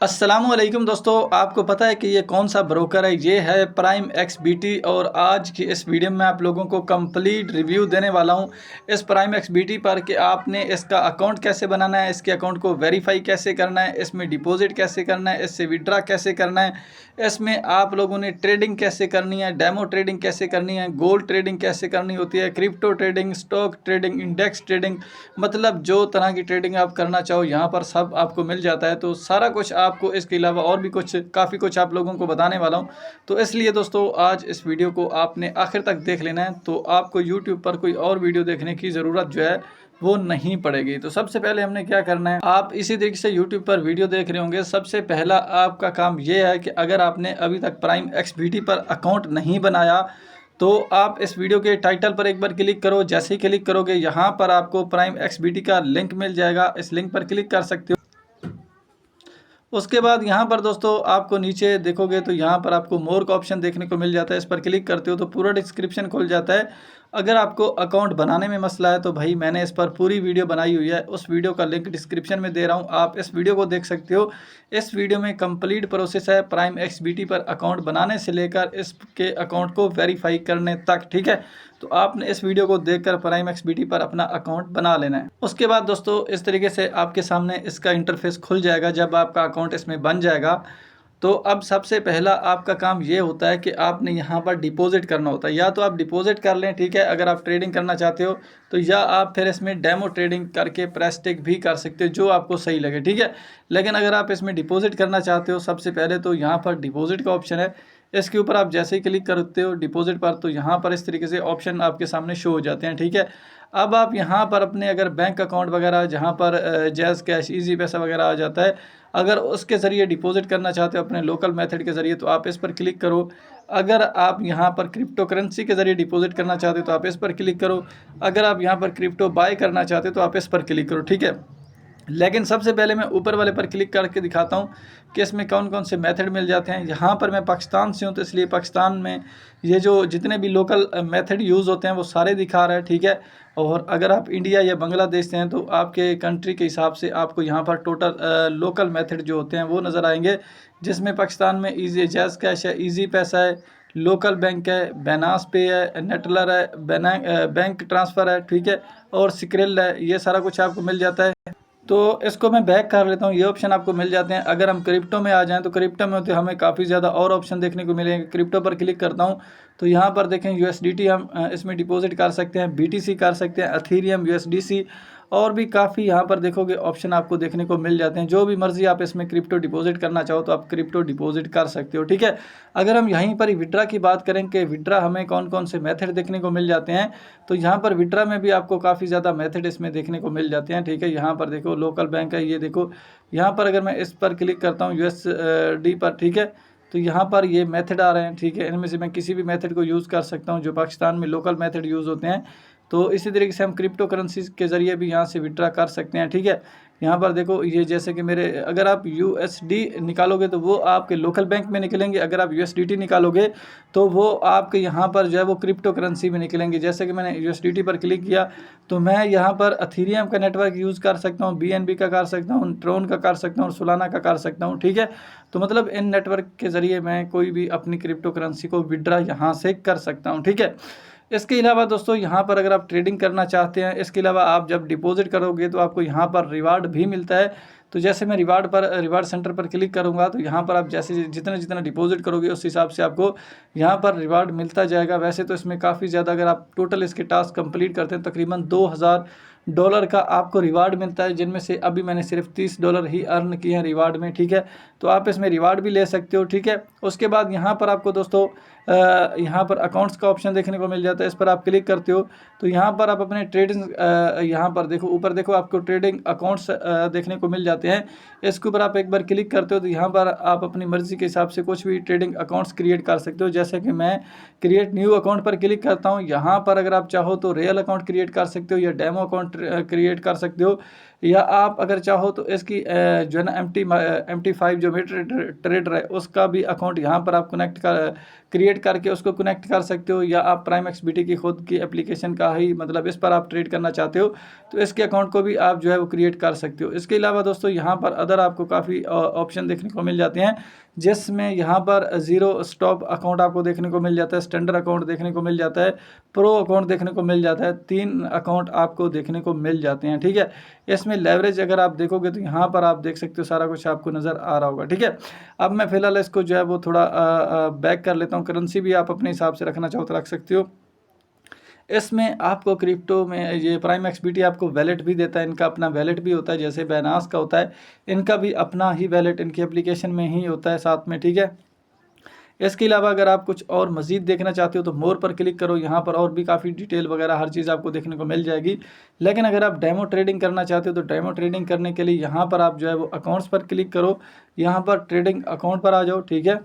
अस्सलामुअलैकुम दोस्तों, आपको पता है कि ये कौन सा ब्रोकर है? ये है प्राइम एक्सबीटी। और आज की इस वीडियो में आप लोगों को कंप्लीट रिव्यू देने वाला हूँ इस प्राइम एक्सबीटी पर कि आपने इसका अकाउंट कैसे बनाना है, इसके अकाउंट को वेरीफाई कैसे करना है, इसमें डिपॉजिट कैसे करना है, इससे विड्रा कैसे करना है, इसमें आप लोगों ने ट्रेडिंग कैसे करनी है, डेमो ट्रेडिंग कैसे करनी है, गोल्ड ट्रेडिंग कैसे करनी होती है, crypto trading, stock trading, index trading, मतलब जो तरह की ट्रेडिंग आप करना चाहो यहाँ पर सब आपको मिल जाता है। तो सारा कुछ आपको इसके अलावा और भी काफ़ी कुछ आप लोगों को बताने वाला हूँ। तो इसलिए दोस्तों आज इस वीडियो को आपने आखिर तक देख लेना है, तो आपको यूट्यूब पर कोई और वीडियो देखने की ज़रूरत जो है वो नहीं पड़ेगी। तो सबसे पहले हमने क्या करना है, आप इसी तरीके से यूट्यूब पर वीडियो देख रहे होंगे। सबसे पहला आपका काम ये है कि अगर आपने अभी तक प्राइम एक्सबीटी पर अकाउंट नहीं बनाया तो आप इस वीडियो के टाइटल पर एक बार क्लिक करो। जैसे ही क्लिक करोगे यहाँ पर आपको प्राइम एक्सबीटी का लिंक मिल जाएगा, इस लिंक पर क्लिक कर सकते हो। उसके बाद यहाँ पर दोस्तों आपको नीचे देखोगे तो यहाँ पर आपको मोर का ऑप्शन देखने को मिल जाता है। इस पर क्लिक करते हो तो पूरा डिस्क्रिप्शन खुल जाता है। अगर आपको अकाउंट बनाने में मसला है तो भाई मैंने इस पर पूरी वीडियो बनाई हुई है, उस वीडियो का लिंक डिस्क्रिप्शन में दे रहा हूँ, आप इस वीडियो को देख सकते हो। इस वीडियो में कंप्लीट प्रोसेस है प्राइम एक्सबीटी पर अकाउंट बनाने से लेकर इसके अकाउंट को वेरीफाई करने तक, ठीक है। तो आपने इस वीडियो को देखकर प्राइम एक्सबीटी पर अपना अकाउंट बना लेना है। उसके बाद दोस्तों इस तरीके से आपके सामने इसका इंटरफेस खुल जाएगा जब आपका अकाउंट इसमें बन जाएगा। तो अब सबसे पहला आपका काम ये होता है कि आपने यहाँ पर डिपॉजिट करना होता है। या तो आप डिपॉजिट कर लें, ठीक है, अगर आप ट्रेडिंग करना चाहते हो तो, या आप फिर इसमें डेमो ट्रेडिंग करके प्रेस्टिक भी कर सकते हो, जो आपको सही लगे, ठीक है। लेकिन अगर आप इसमें डिपॉजिट करना चाहते हो, सबसे पहले तो यहाँ पर डिपॉजिट का ऑप्शन है, इसके ऊपर आप जैसे ही क्लिक करते हो डिपॉजिट पर तो यहाँ पर इस तरीके से ऑप्शन आपके सामने शो हो जाते हैं, ठीक है। अब आप यहाँ पर अपने अगर बैंक अकाउंट वगैरह जहाँ पर जैज़ कैश, इजी पैसा वगैरह आ जाता है, अगर उसके ज़रिए डिपॉजिट करना चाहते हो अपने लोकल मेथड के ज़रिए तो आप इस पर क्लिक करो। अगर आप यहाँ पर क्रिप्टो करेंसी के ज़रिए डिपॉजिट करना चाहते हो तो आप इस पर क्लिक करो। अगर आप यहाँ पर क्रिप्टो बाय करना चाहते हो तो आप इस पर क्लिक करो, ठीक है। लेकिन सबसे पहले मैं ऊपर वाले पर क्लिक करके दिखाता हूँ कि इसमें कौन कौन से मेथड मिल जाते हैं। यहाँ पर मैं पाकिस्तान से हूँ तो इसलिए पाकिस्तान में ये जो जितने भी लोकल मेथड यूज़ होते हैं वो सारे दिखा रहा है, ठीक है। और अगर आप इंडिया या बांग्लादेश से हैं तो आपके कंट्री के हिसाब से आपको यहाँ पर टोटल लोकल मेथड जो होते हैं वो नज़र आएंगे, जिसमें पाकिस्तान में ईजी जैज़ कैश है, ईजी पैसा है, लोकल बैंक है, बैनास पे है, नेटलर है, बैंक ट्रांसफ़र है, ठीक है, और सिक्रेल है। ये सारा कुछ आपको मिल जाता है। तो इसको मैं बैक कर लेता हूँ, ये ऑप्शन आपको मिल जाते हैं। अगर हम क्रिप्टो में आ जाएं तो क्रिप्टो में तो हमें काफ़ी ज़्यादा और ऑप्शन देखने को मिलेंगे। क्रिप्टो पर क्लिक करता हूँ तो यहाँ पर देखें यूएसडीटी हम इसमें डिपॉजिट कर सकते हैं, बीटीसी कर सकते हैं, एथेरियम, यूएसडीसी, और भी काफ़ी यहाँ पर देखोगे ऑप्शन आपको देखने को मिल जाते हैं। जो भी मर्जी आप इसमें क्रिप्टो डिपॉजिट करना चाहो तो आप क्रिप्टो डिपॉजिट कर सकते हो, ठीक है। अगर हम यहीं पर ही विड्रा की बात करें कि विड्रा हमें कौन कौन से मेथड देखने को मिल जाते हैं, तो यहाँ पर विड्रा में भी आपको काफ़ी ज़्यादा मेथड इसमें देखने को मिल जाते हैं, ठीक है। यहाँ पर देखो लोकल बैंक है, ये देखो यहाँ पर अगर मैं इस पर क्लिक करता हूँ यूएसडी पर, ठीक है, तो यहाँ पर ये मेथड आ रहे हैं, ठीक है। इनमें से मैं किसी भी मेथड को यूज़ कर सकता हूँ जो पाकिस्तान में लोकल मेथड यूज़ होते हैं। तो इसी तरीके से हम क्रिप्टो करेंसी के ज़रिए भी यहाँ से विड्रा कर सकते हैं, ठीक है। यहाँ पर देखो ये जैसे कि मेरे अगर आप यूएसडी निकालोगे तो वो आपके लोकल बैंक में निकलेंगे, अगर आप यूएसडीटी निकालोगे तो वो आपके यहाँ पर जो है वो क्रिप्टो करेंसी में निकलेंगे। जैसे कि मैंने यूएसडीटी पर क्लिक किया तो मैं यहाँ पर एथेरियम का नेटवर्क यूज़ कर सकता हूँ, बीएनबी का कर सकता हूँ, ट्रोन का कर सकता हूँ, सोलाना का कर सकता हूँ, ठीक है। तो मतलब इन नेटवर्क के ज़रिए मैं कोई भी अपनी क्रिप्टो करेंसी को विड्रा यहाँ से कर सकता हूँ, ठीक है। इसके अलावा दोस्तों यहाँ पर अगर आप ट्रेडिंग करना चाहते हैं, इसके अलावा आप जब डिपॉजिट करोगे तो आपको यहाँ पर रिवार्ड भी मिलता है। तो जैसे मैं रिवार्ड सेंटर पर क्लिक करूँगा तो यहाँ पर आप जैसे जितना जितना डिपॉजिट करोगे उस हिसाब से आपको यहाँ पर रिवार्ड मिलता जाएगा। वैसे तो इसमें काफ़ी ज़्यादा अगर आप टोटल इसके टास्क कंप्लीट करते हैं तकरीबन $2000 का आपको रिवार्ड मिलता है, जिनमें से अभी मैंने सिर्फ $30 ही अर्न किए हैं रिवार्ड में, ठीक है। तो आप इसमें रिवार्ड भी ले सकते हो, ठीक है। उसके बाद यहाँ पर आपको दोस्तों यहाँ पर अकाउंट्स का ऑप्शन देखने को मिल जाता है, इस पर आप क्लिक करते हो तो यहाँ पर आप अपने ट्रेडिंग यहाँ पर देखो ऊपर देखो आपको ट्रेडिंग अकाउंट्स देखने को मिल जाते हैं। इसके ऊपर आप एक बार क्लिक करते हो तो यहाँ पर आप अपनी मर्ज़ी के हिसाब से कुछ भी ट्रेडिंग अकाउंट्स क्रिएट कर सकते हो। जैसे कि मैं क्रिएट न्यू अकाउंट पर क्लिक करता हूँ, यहाँ पर अगर आप चाहो तो रियल अकाउंट क्रिएट कर सकते हो या डेमो अकाउंट क्रिएट कर सकते हो। या आप अगर चाहो तो इसकी जो है ना MT5 जो ट्रेडर है उसका भी अकाउंट यहाँ पर आप क्रिएट करके उसको कनेक्ट कर सकते हो, या आप प्राइम XBT की खुद की एप्लीकेशन का ही मतलब इस पर आप ट्रेड करना चाहते हो तो इसके अकाउंट को भी आप जो है वो क्रिएट कर सकते हो। इसके अलावा दोस्तों यहाँ पर अदर आपको काफ़ी ऑप्शन देखने को मिल जाते हैं, जिसमें यहाँ पर ज़ीरो स्टॉप अकाउंट आपको देखने को मिल जाता है, स्टैंडर्ड अकाउंट देखने को मिल जाता है, प्रो अकाउंट देखने को मिल जाता है, 3 अकाउंट आपको देखने को मिल जाते हैं। ठीक है, इसमें लेवरेज अगर आप देखोगे तो यहाँ पर आप देख सकते हो सारा कुछ आपको नज़र आ रहा होगा। ठीक है, अब मैं फ़िलहाल इसको जो है वो थोड़ा बैक कर लेता हूँ। करेंसी भी आप अपने हिसाब से रखना चाहो तो रख सकते हो। इसमें आपको क्रिप्टो में ये प्राइम XBT आपको वैलेट भी देता है, इनका अपना वैलेट भी होता है, जैसे बैनास का होता है, इनका भी अपना ही वैलेट इनकी एप्लीकेशन में ही होता है साथ में। ठीक है, इसके अलावा अगर आप कुछ और मज़ीद देखना चाहते हो तो मोर पर क्लिक करो, यहाँ पर और भी काफ़ी डिटेल वगैरह हर चीज़ आपको देखने को मिल जाएगी। लेकिन अगर आप डेमो ट्रेडिंग करना चाहते हो तो डेमो ट्रेडिंग करने के लिए यहाँ पर आप जो है वो अकाउंट्स पर क्लिक करो, यहाँ पर ट्रेडिंग अकाउंट पर आ जाओ। ठीक है,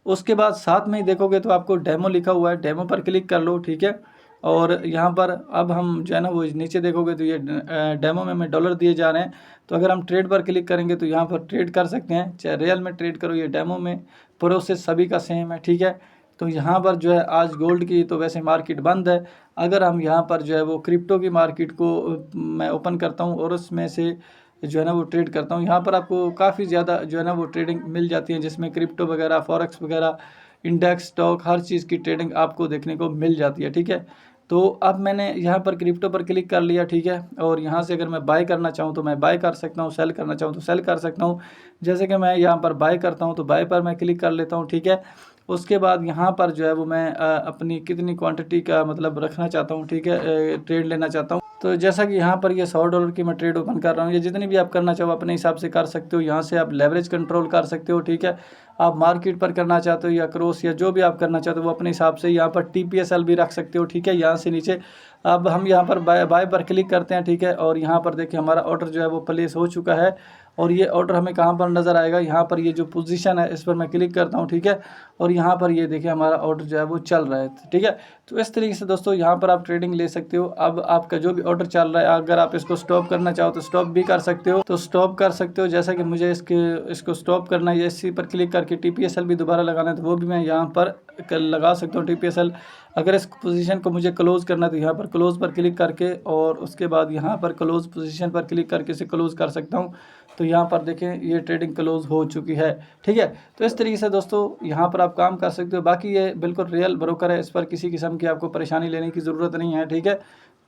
उसके बाद साथ में ही देखोगे तो आपको डेमो लिखा हुआ है, डेमो पर क्लिक कर लो। ठीक है, और यहाँ पर अब हम जो है ना वो नीचे देखोगे तो ये डेमो में हमें डॉलर दिए जा रहे हैं, तो अगर हम ट्रेड पर क्लिक करेंगे तो यहाँ पर ट्रेड कर सकते हैं, चाहे रियल में ट्रेड करो या डेमो में, प्रोसेस सभी का सेम है। ठीक है, तो यहाँ पर जो है आज गोल्ड की तो वैसे मार्केट बंद है, अगर हम यहाँ पर जो है वो क्रिप्टो की मार्केट को मैं ओपन करता हूँ और उसमें से जो है ना वो ट्रेड करता हूँ, यहाँ पर आपको काफ़ी ज़्यादा जो है ना वो ट्रेडिंग मिल जाती है, जिसमें क्रिप्टो वगैरह, फॉरेक्स वगैरह, इंडेक्स, स्टॉक, हर चीज़ की ट्रेडिंग आपको देखने को मिल जाती है। ठीक है, तो अब मैंने यहाँ पर क्रिप्टो पर क्लिक कर लिया। ठीक है, और यहाँ से अगर मैं बाय करना चाहूँ तो मैं बाय कर सकता हूँ, सेल करना चाहूँ तो सेल कर सकता हूँ। जैसे कि मैं यहाँ पर बाय करता हूँ तो बाय पर मैं क्लिक कर लेता हूँ। ठीक है, उसके बाद यहाँ पर जो है वो मैं अपनी कितनी क्वांटिटी का मतलब रखना चाहता हूँ। ठीक है, ट्रेड लेना चाहता हूँ, तो जैसा कि यहाँ पर ये $100 की मैं ट्रेड ओपन कर रहा हूँ, ये जितनी भी आप करना चाहो अपने हिसाब से कर सकते हो। यहाँ से आप लेवरेज कंट्रोल कर सकते हो। ठीक है, आप मार्केट पर करना चाहते हो या क्रॉस या जो भी आप करना चाहते हो वो अपने हिसाब से, यहाँ पर TPSL भी रख सकते हो। ठीक है, यहाँ से नीचे अब हम यहाँ पर बाय पर क्लिक करते हैं। ठीक है, और यहाँ पर देखिए हमारा ऑर्डर जो है वो प्लेस हो चुका है, और ये ऑर्डर हमें कहाँ पर नज़र आएगा, यहाँ पर ये जो पोजीशन है इस पर मैं क्लिक करता हूँ। ठीक है, और यहाँ पर ये देखिए हमारा ऑर्डर जो है वो चल रहा है। ठीक है, तो इस तरीके से दोस्तों यहाँ पर आप ट्रेडिंग ले सकते हो। अब आपका जो भी ऑर्डर चल रहा है अगर आप इसको स्टॉप करना चाहो तो स्टॉप भी कर सकते हो, तो स्टॉप कर सकते हो। जैसा कि मुझे इसको स्टॉप करना है, इसी पर क्लिक करके TPSL भी दोबारा लगाना है तो वो भी मैं यहाँ पर लगा सकता हूँ TPSL। अगर इस पोजीशन को मुझे क्लोज करना है तो यहाँ पर क्लोज पर क्लिक करके और उसके बाद यहाँ पर क्लोज पोजीशन पर क्लिक करके इसे क्लोज कर सकता हूँ। तो यहाँ पर देखें ये ट्रेडिंग क्लोज हो चुकी है। ठीक है, तो इस तरीके से दोस्तों यहाँ पर आप काम कर सकते हो। बाकी ये बिल्कुल रियल ब्रोकर है, इस पर किसी किस्म की आपको परेशानी लेने की ज़रूरत नहीं है। ठीक है,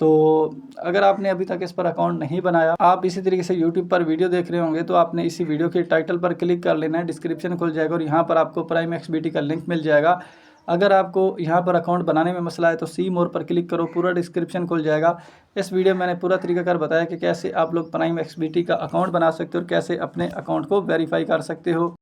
तो अगर आपने अभी तक इस पर अकाउंट नहीं बनाया, आप इसी तरीके से यूट्यूब पर वीडियो देख रहे होंगे तो आपने इसी वीडियो के टाइटल पर क्लिक कर लेना है, डिस्क्रिप्शन खुल जाएगा और यहाँ पर आपको प्राइम XBT का लिंक मिल जाएगा। अगर आपको यहाँ पर अकाउंट बनाने में मसला है तो सी मोर पर क्लिक करो, पूरा डिस्क्रिप्शन खुल जाएगा। इस वीडियो में मैंने पूरा तरीकाकार बताया कि कैसे आप लोग प्राइम XBT का अकाउंट बना सकते हो और कैसे अपने अकाउंट को वेरीफाई कर सकते हो।